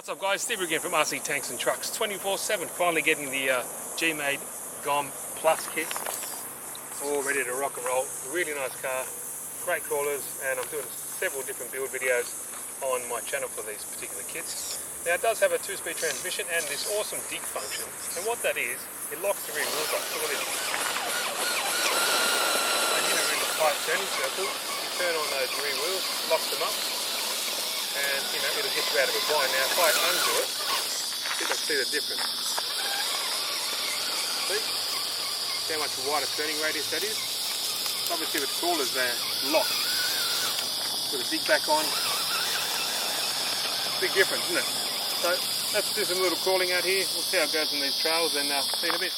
What's up guys, Steve again from RC Tanks and Trucks 24/7, finally getting the GMADE GOM Plus kit all ready to rock and roll. Really nice car, great crawlers, and I'm doing several different build videos on my channel for these particular kits. Now it does have a 2-speed transmission and this awesome dig function, and what that is, it locks the rear wheels up. Look at this. And in a really tight turning circle, you turn on those rear wheels, locks them up, and it'll get you out of a bind. Now if I undo it, you can see the difference. See how much wider turning radius that is? Obviously with crawlers they're locked. Put a dig back on. Big difference, isn't it? So let's do some little crawling out here. We'll see how it goes on these trails and see you in a bit.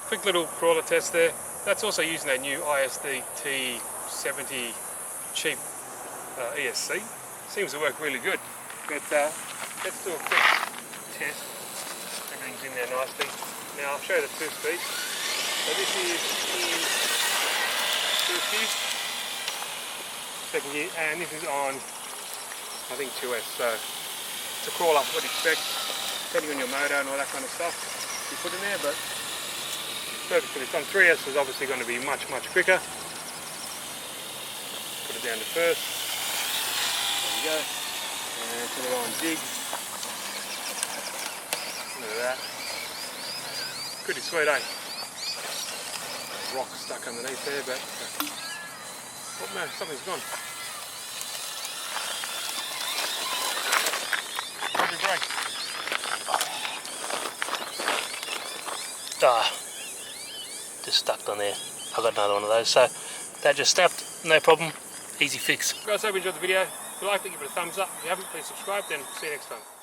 Quick little crawler test there. That's also using a new Isdt T70 cheap ESC. Seems to work really good. But let's do a quick test. Everything's in there nicely. Now I'll show you the 2-speed. So this is in 2-speed, second gear, and this is on I think 2S. So it's a crawler, what do you expect, depending on your motor and all that kind of stuff you put in there, but perfect for this. On 3S is obviously going to be much quicker. Put it down to first. There we go. And put it on dig. Look at that. Pretty sweet, eh? Rock stuck underneath there, but oh no, something's gone. Probably break. Just stuck on there. I got another one of those, so that just snapped, no problem, easy fix. Guys, hope you enjoyed the video. If you liked it, give it a thumbs up. If you haven't, please subscribe, then see you next time.